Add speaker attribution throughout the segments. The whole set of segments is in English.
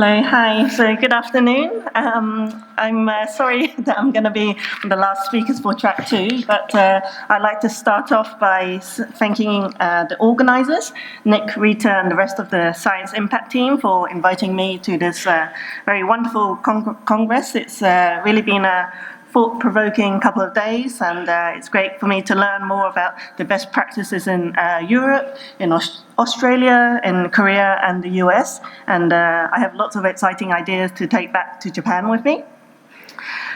Speaker 1: Hello, hi. So good afternoon. I'm sorry that I'm going to be the last speakers for track 2, but I'd like to start off by thanking the organisers, Nick, Rita, and the rest of the Science Impact team for inviting me to this very wonderful congress. It's really been a thought-provoking couple of days, and it's great for me to learn more about the best practices in Europe, in Australia, in Korea, and the US, and I have lots of exciting ideas to take back to Japan with me.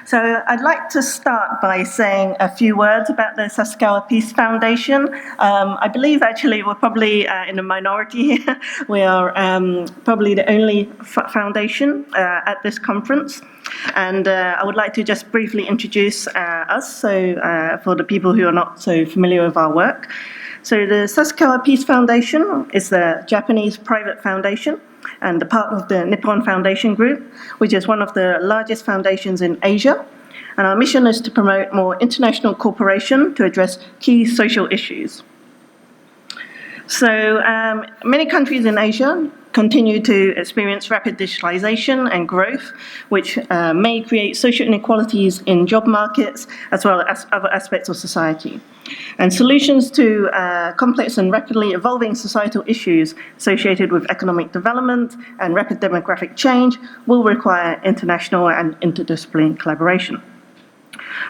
Speaker 1: So I'd like to start by saying a few words about the Sasakawa Peace Foundation. I believe actually we're probably in a minority here. We are probably the only foundation at this conference. And I would like to just briefly introduce us, so for the people who are not so familiar with our work. So the Sasakawa Peace Foundation is the Japanese private foundation and the part of the Nippon Foundation Group, which is one of the largest foundations in Asia. And our mission is to promote more international cooperation to address key social issues. So many countries in Asia continue to experience rapid digitalization and growth, which may create social inequalities in job markets as well as other aspects of society. And solutions to complex and rapidly evolving societal issues associated with economic development and rapid demographic change will require international and interdisciplinary collaboration.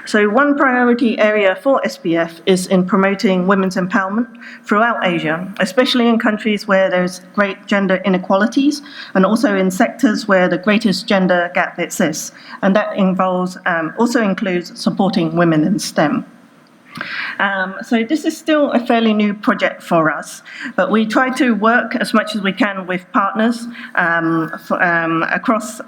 Speaker 1: So one priority area for SPF is in promoting women's empowerment throughout Asia, especially in countries where there's great gender inequalities and also in sectors where the greatest gender gap exists. And that involves, also includes supporting women in STEM. So this is still a fairly new project for us, but we try to work as much as we can with partners across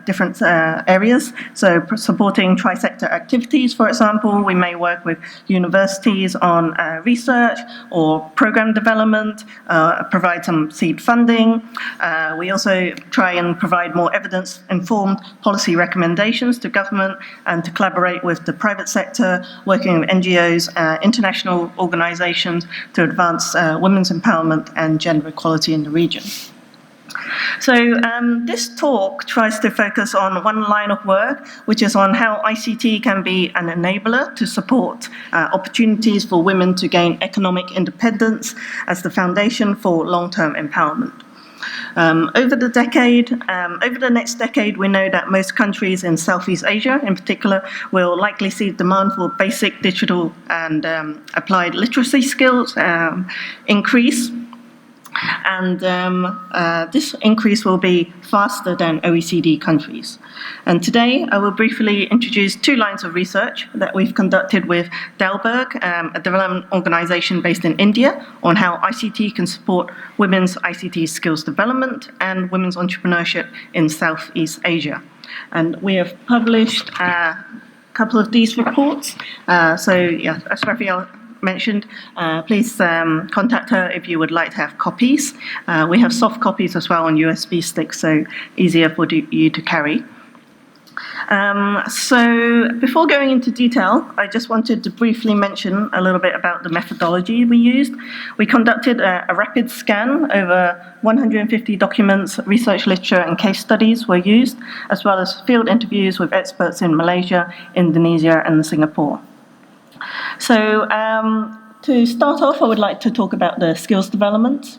Speaker 1: different areas. So supporting tri-sector activities, for example, we may work with universities on research or program development, provide some seed funding. We also try and provide more evidence-informed policy recommendations to government and to collaborate with the private sector, working with NGOs, international organizations to advance women's empowerment and gender equality in the region. So this talk tries to focus on one line of work, which is on how ICT can be an enabler to support opportunities for women to gain economic independence as the foundation for long-term empowerment. Over the next decade, we know that most countries in Southeast Asia, in particular, will likely see demand for basic digital and applied literacy skills increase. And this increase will be faster than OECD countries. And today, I will briefly introduce 2 lines of research that we've conducted with Dalberg, a development organization based in India, on how ICT can support women's ICT skills development and women's entrepreneurship in Southeast Asia. And we have published a couple of these reports. So, yeah, as Raphael mentioned, please contact her if you would like to have copies. We have soft copies as well on USB sticks, so easier for you to carry. So before going into detail, I just wanted to briefly mention a little bit about the methodology we used. We conducted a rapid scan. Over 150 documents, research literature, and case studies were used, as well as field interviews with experts in Malaysia, Indonesia, and Singapore. So to start off, I would like to talk about the skills development.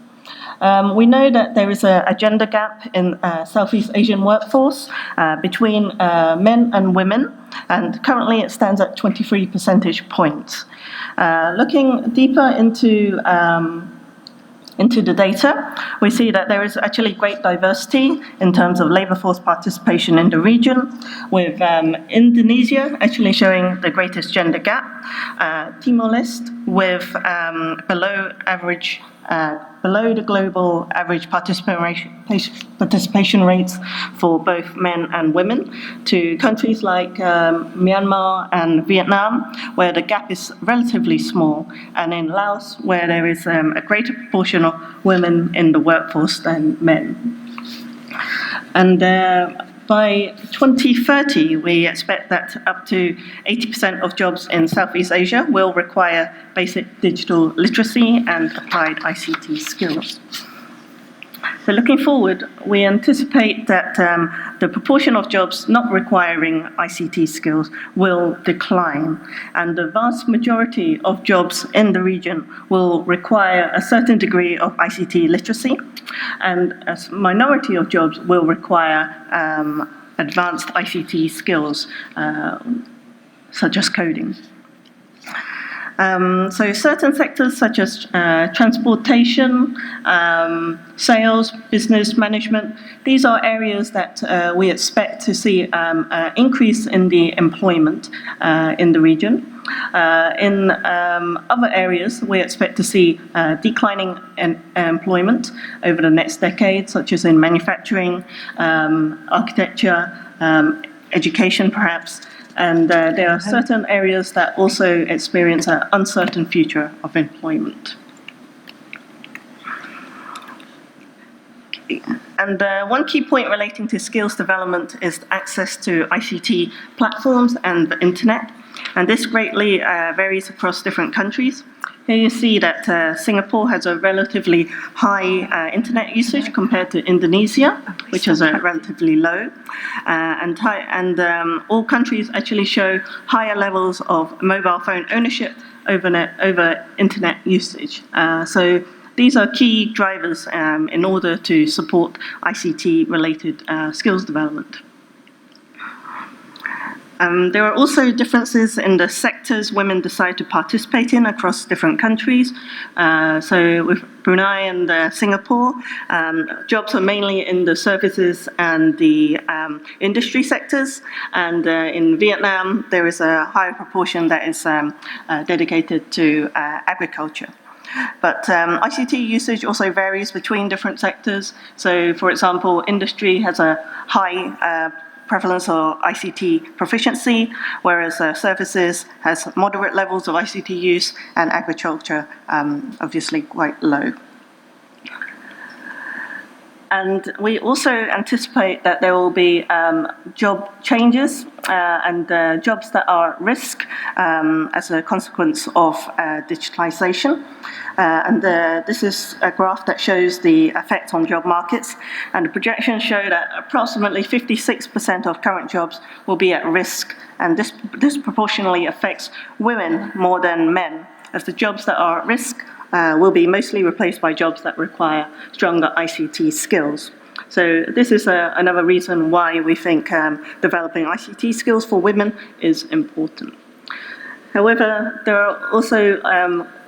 Speaker 1: We know that there is a gender gap in Southeast Asian workforce between men and women, and currently it stands at 23 percentage points. Looking deeper into the data, we see that there is actually great diversity in terms of labour force participation in the region, with Indonesia actually showing the greatest gender gap, Timor-Leste with below the global average participation rates for both men and women, to countries like Myanmar and Vietnam, where the gap is relatively small, and in Laos, where there is a greater proportion of women in the workforce than men. And by 2030, we expect that up to 80% of jobs in Southeast Asia will require basic digital literacy and applied ICT skills. So looking forward, we anticipate that the proportion of jobs not requiring ICT skills will decline, and the vast majority of jobs in the region will require a certain degree of ICT literacy, and a minority of jobs will require advanced ICT skills, such as coding. So certain sectors such as transportation, sales, business management, these are areas that we expect to see an increase in the employment in the region. In other areas, we expect to see declining employment over the next decade, such as in manufacturing, architecture, education perhaps. And there are certain areas that also experience an uncertain future of employment. And one key point relating to skills development is access to ICT platforms and the internet. And this greatly varies across different countries. Here you see that Singapore has a relatively high internet usage compared to Indonesia, which is relatively low. And all countries actually show higher levels of mobile phone ownership over internet usage. So these are key drivers in order to support ICT-related skills development. There are also differences in the sectors women decide to participate in across different countries. So with Brunei and Singapore, jobs are mainly in the services and the industry sectors. And in Vietnam, there is a higher proportion that is dedicated to agriculture. But ICT usage also varies between different sectors. So, for example, industry has a high prevalence of ICT proficiency, whereas services has moderate levels of ICT use, and agriculture obviously quite low. And we also anticipate that there will be job changes and jobs that are at risk as a consequence of digitalization. And this is a graph that shows the effect on job markets. And the projections show that approximately 56% of current jobs will be at risk. And this disproportionately affects women more than men, as the jobs that are at risk will be mostly replaced by jobs that require stronger ICT skills. So this is another reason why we think developing ICT skills for women is important. However, there are also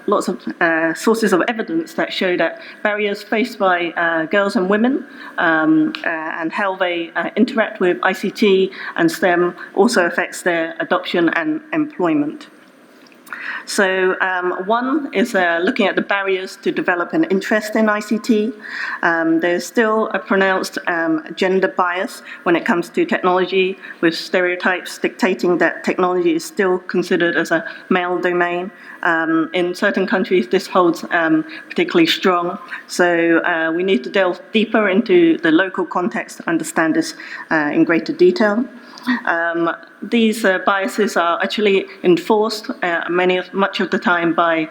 Speaker 1: lots of sources of evidence that show that barriers faced by girls and women and how they interact with ICT and STEM also affects their adoption and employment. So one is looking at the barriers to develop an interest in ICT. There's still a pronounced gender bias when it comes to technology, with stereotypes dictating that technology is still considered as a male domain. In certain countries, this holds particularly strong. So we need to delve deeper into the local context to understand this in greater detail. These biases are actually enforced much of the time by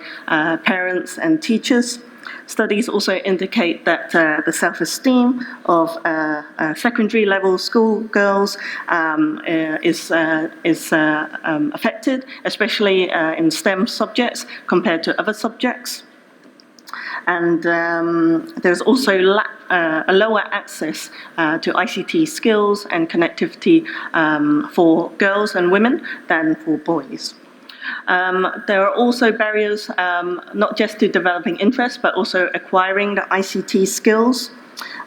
Speaker 1: parents and teachers. Studies also indicate that the self-esteem of secondary level school girls is affected, especially in STEM subjects compared to other subjects. And there's also a lower access to ICT skills and connectivity for girls and women than for boys. There are also barriers not just to developing interest, but also acquiring the ICT skills.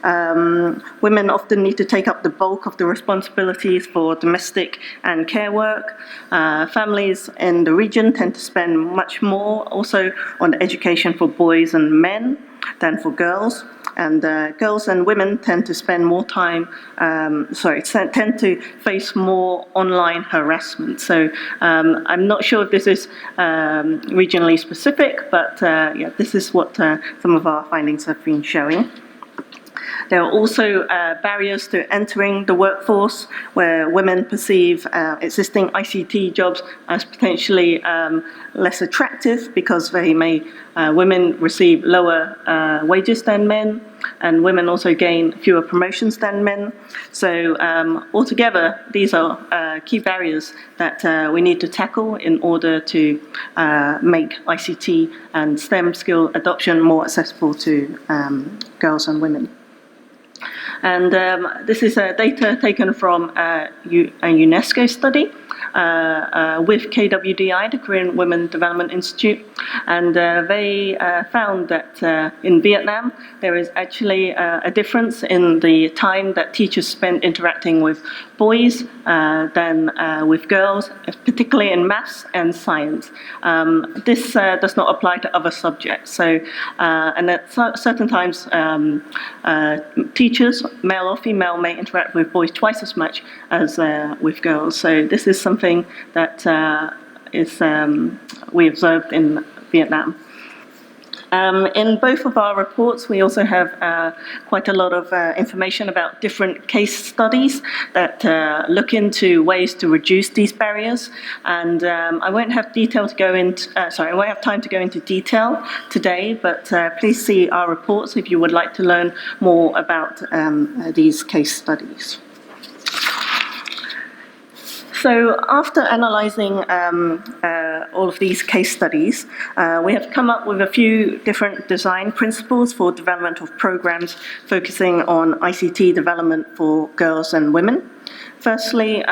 Speaker 1: Women often need to take up the bulk of the responsibilities for domestic and care work. Families in the region tend to spend much more also on education for boys and men than for girls. And girls and women tend to spend more time, tend to face more online harassment. So I'm not sure if this is regionally specific, but yeah, this is what some of our findings have been showing. There are also barriers to entering the workforce, where women perceive existing ICT jobs as potentially less attractive because women receive lower wages than men, and women also gain fewer promotions than men. So altogether, these are key barriers that we need to tackle in order to make ICT and STEM skill adoption more accessible to girls and women. And this is data taken from a UNESCO study with KWDI, the Korean Women Development Institute, and they found that in Vietnam there is actually a difference in the time that teachers spend interacting with boys than with girls, particularly in maths and science. This does not apply to other subjects. So, and at certain times, teachers, male or female, may interact with boys twice as much as with girls. So this is something that we observed in Vietnam. In both of our reports, we also have quite a lot of information about different case studies that look into ways to reduce these barriers. And I won't have I won't have time to go into detail today, but please see our reports if you would like to learn more about these case studies. So after analysing all of these case studies, we have come up with a few different design principles for development of programs focusing on ICT development for girls and women. Firstly,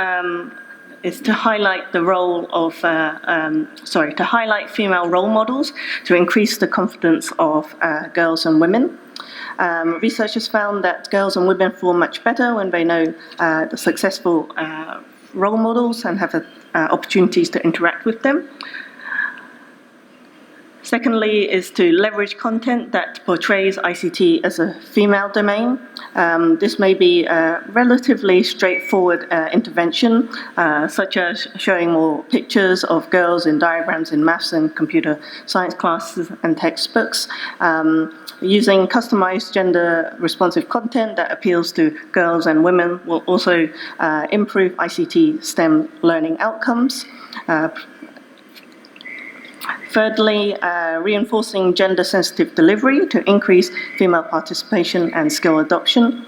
Speaker 1: is to highlight the role of, to highlight female role models to increase the confidence of girls and women. Researchers found that girls and women perform much better when they know the successful role models and have opportunities to interact with them. Secondly is to leverage content that portrays ICT as a female domain. This may be a relatively straightforward intervention, such as showing more pictures of girls in diagrams in maths and computer science classes and textbooks. Using customized gender-responsive content that appeals to girls and women will also improve ICT STEM learning outcomes. Thirdly, reinforcing gender-sensitive delivery to increase female participation and skill adoption.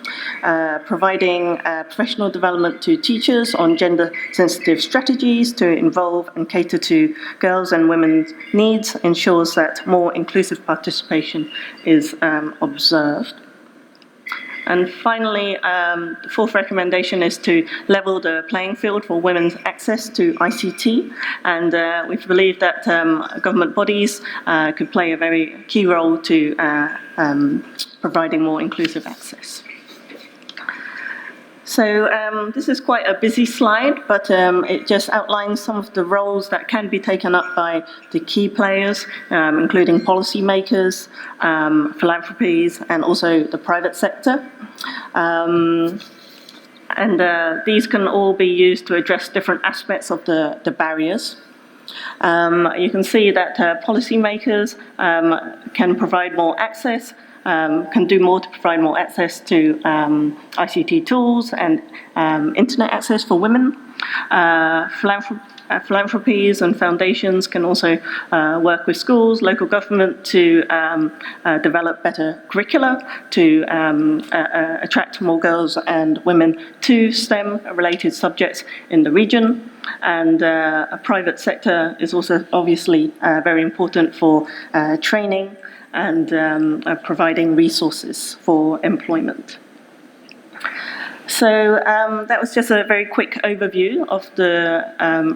Speaker 1: Providing professional development to teachers on gender-sensitive strategies to involve and cater to girls' and women's needs ensures that more inclusive participation is observed. And finally, the fourth recommendation is to level the playing field for women's access to ICT. And we believe that government bodies could play a very key role to providing more inclusive access. So this is quite a busy slide, but it just outlines some of the roles that can be taken up by the key players, including policymakers, philanthropies, and also the private sector. These can all be used to address different aspects of the barriers. You can see that policymakers can provide more access, can do more to provide more access to ICT tools and internet access for women. Philanthropies and foundations can also work with schools, local government to develop better curricula to attract more girls and women to STEM-related subjects in the region. And a private sector is also obviously very important for training and providing resources for employment. So that was just a very quick overview of the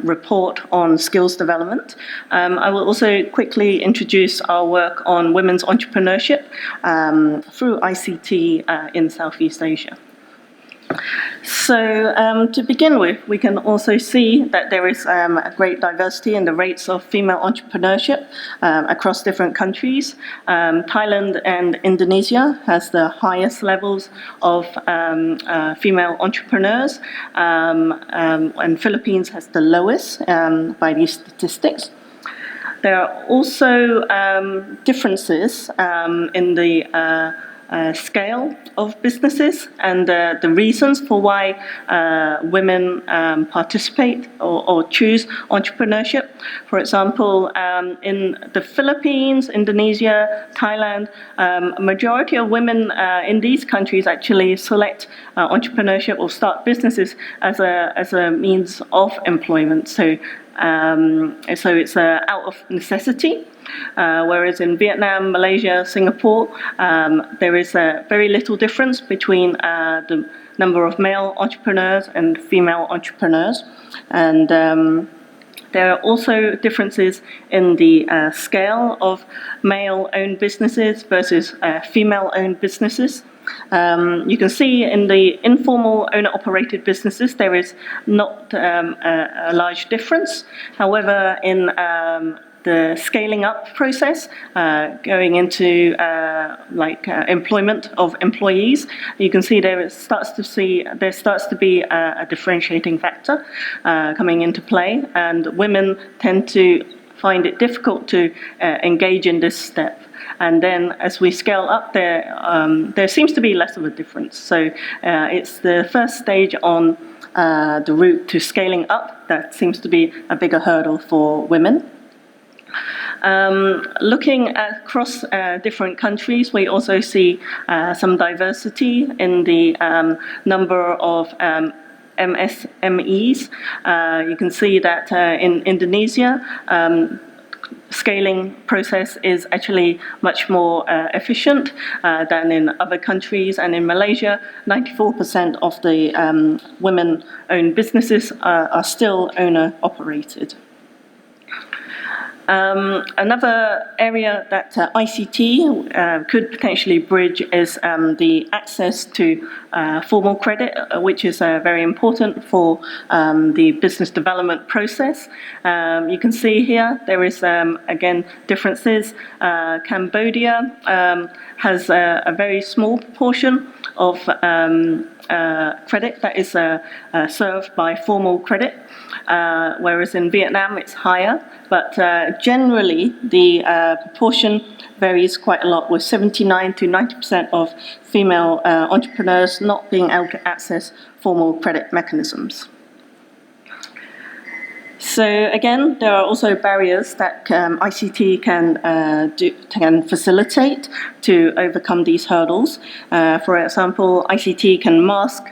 Speaker 1: report on skills development. I will also quickly introduce our work on women's entrepreneurship through ICT in Southeast Asia. So to begin with, we can also see that there is a great diversity in the rates of female entrepreneurship across different countries. Thailand and Indonesia has the highest levels of female entrepreneurs, and Philippines has the lowest by these statistics. There are also differences in the scale of businesses and the reasons for why women participate or choose entrepreneurship. For example, in the Philippines, Indonesia, Thailand, a majority of women in these countries actually select entrepreneurship or start businesses as a means of employment. So it's out of necessity. Whereas in Vietnam, Malaysia, Singapore, there is very little difference between the number of male entrepreneurs and female entrepreneurs. And there are also differences in the scale of male-owned businesses versus female-owned businesses. You can see in the informal owner-operated businesses there is not a large difference. However, in the scaling up process, going into employment of employees, you can see there starts to be a differentiating factor coming into play, and women tend to find it difficult to engage in this step. And then as we scale up, there seems to be less of a difference. So it's the first stage on the route to scaling up that seems to be a bigger hurdle for women. Looking across different countries, we also see some diversity in the number of MSMEs. You can see that in Indonesia, scaling process is actually much more efficient than in other countries. And in Malaysia, 94% of the women-owned businesses are still owner-operated. Another area that ICT could potentially bridge is the access to formal credit, which is very important for the business development process. You can see here there is, again, differences. Cambodia has a very small proportion of credit that is served by formal credit, whereas in Vietnam it's higher. But generally, the proportion varies quite a lot, with 79 to 90% of female entrepreneurs not being able to access formal credit mechanisms. So again, there are also barriers that ICT can facilitate to overcome these hurdles. For example, ICT can mask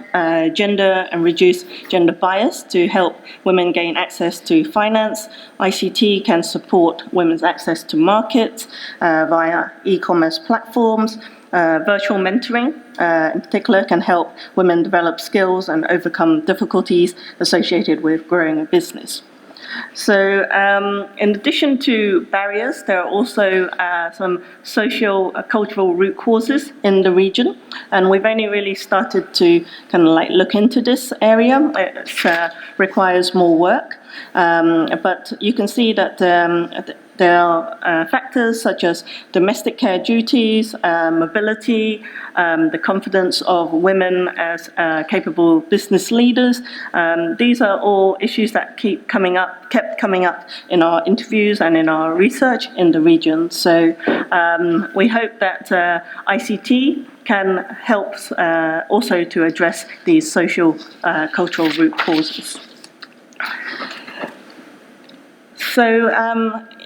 Speaker 1: gender and reduce gender bias to help women gain access to finance. ICT can support women's access to markets via e-commerce platforms. Virtual mentoring, in particular, can help women develop skills and overcome difficulties associated with growing a business. So in addition to barriers, there are also some social cultural root causes in the region, and we've only really started to kind of look into this area. It requires more work, but you can see that there are factors such as domestic care duties, mobility, the confidence of women as capable business leaders. These are all issues that kept coming up in our interviews and in our research in the region. So we hope that ICT can help also to address these social cultural root causes. So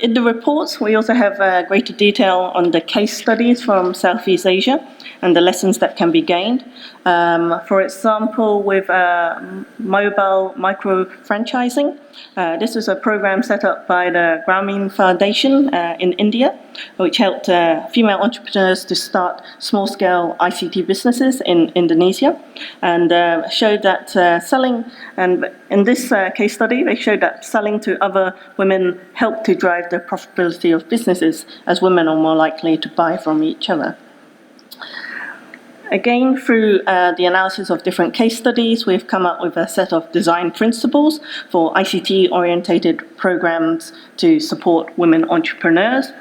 Speaker 1: in the reports, we also have greater detail on the case studies from Southeast Asia and the lessons that can be gained. For example, with mobile micro-franchising, this is a program set up by the Grameen Foundation in India, which helped female entrepreneurs to start small-scale ICT businesses in Indonesia, and showed that and in this case study, they showed that selling to other women helped to drive the profitability of businesses, as women are more likely to buy from each other. Again, through the analysis of different case studies, we've come up with a set of design principles for ICT-orientated programs to support women entrepreneurs.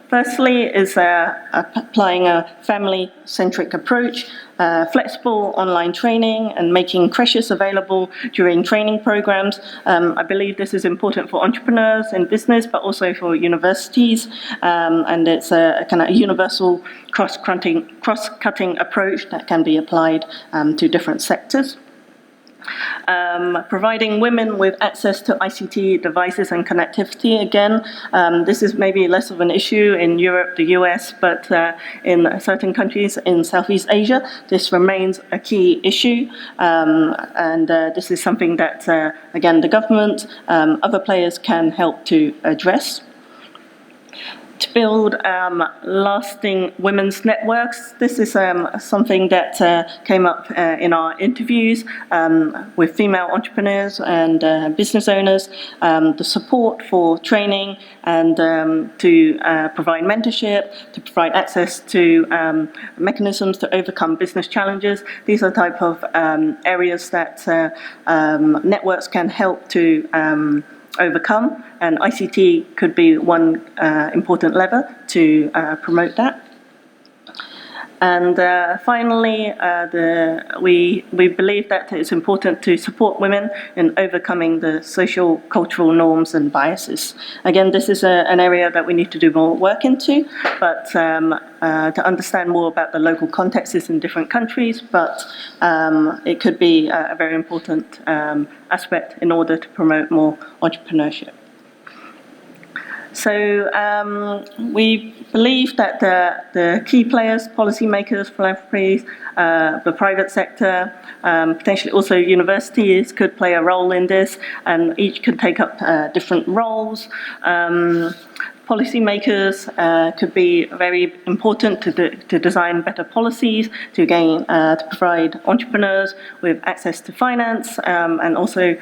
Speaker 1: Firstly is applying a family-centric approach, flexible online training and making creches available during training programs. I believe this is important for entrepreneurs in business, but also for universities, and it's a kind of universal cross-cutting approach that can be applied to different sectors. Providing women with access to ICT devices and connectivity. Again, this is maybe less of an issue in Europe, the US, but in certain countries in Southeast Asia, this remains a key issue. And this is something that, again, the government, other players can help to address. To build lasting women's networks. This is something that came up in our interviews with female entrepreneurs and business owners. The support for training and to provide mentorship, to provide access to mechanisms to overcome business challenges. These are type of areas that networks can help to overcome, and ICT could be one important lever to promote that. And finally, we believe that it's important to support women in overcoming the social cultural norms and biases. Again, this is an area that we need to do more work into, but to understand more about the local contexts in different countries, but it could be a very important aspect in order to promote more entrepreneurship. So we believe that the key players, policymakers, philanthropies, the private sector, potentially also universities could play a role in this, and each could take up different roles. Policymakers could be very important to design better policies, to provide entrepreneurs with access to finance, and also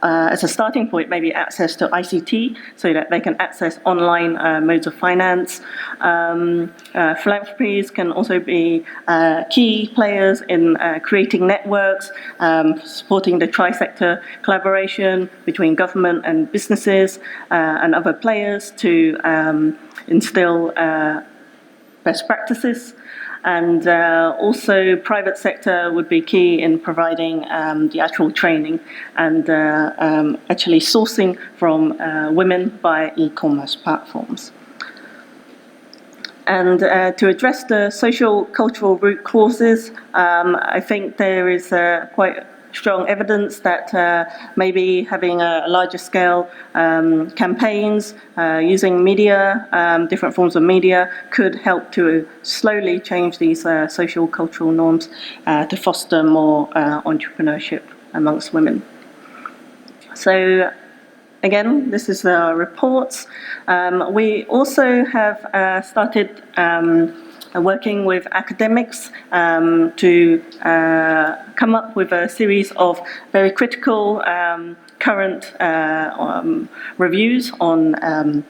Speaker 1: as a starting point, maybe access to ICT so that they can access online modes of finance. Philanthropies can also be key players in creating networks, supporting the tri-sector collaboration between government and businesses and other players to instill best practices. And also private sector would be key in providing the actual training and actually sourcing from women via e-commerce platforms. And to address the social cultural root causes, I think there is quite strong evidence that maybe having a larger scale campaigns using media, different forms of media, could help to slowly change these social cultural norms to foster more entrepreneurship amongst women. So again, this is the reports. We also have started working with academics to come up with a series of very critical current reviews on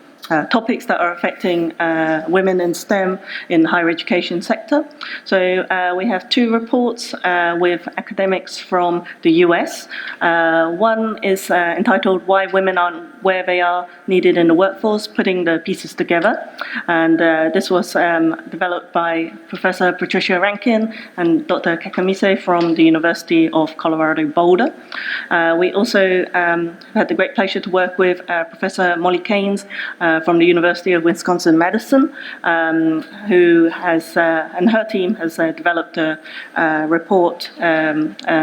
Speaker 1: topics that are affecting women in STEM in the higher education sector. So we have two reports with academics from the US. One is entitled Why Women Aren't Where They Are Needed in the Workforce, Putting the Pieces Together. And this was developed by Professor Patricia Rankin and Dr. Kakamise from the University of Colorado Boulder. We also had the great pleasure to work with Professor Molly Keynes from the University of Wisconsin-Madison, who has, and her team has developed a report,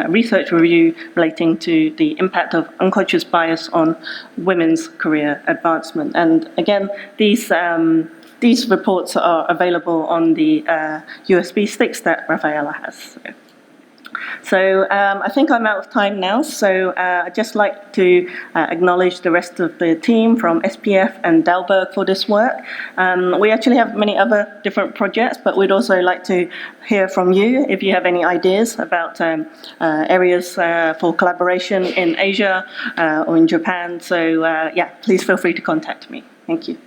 Speaker 1: research review relating to the impact of unconscious bias on women's career advancement. And again, these reports are available on the USB sticks that Rafaela has. So I think I'm out of time now, so I'd just like to acknowledge the rest of the team from SPF and Dalberg for this work. We actually have many other different projects, but we'd also like to hear from you if you have any ideas about areas for collaboration in Asia or in Japan. So yeah, please feel free to contact me. Thank you.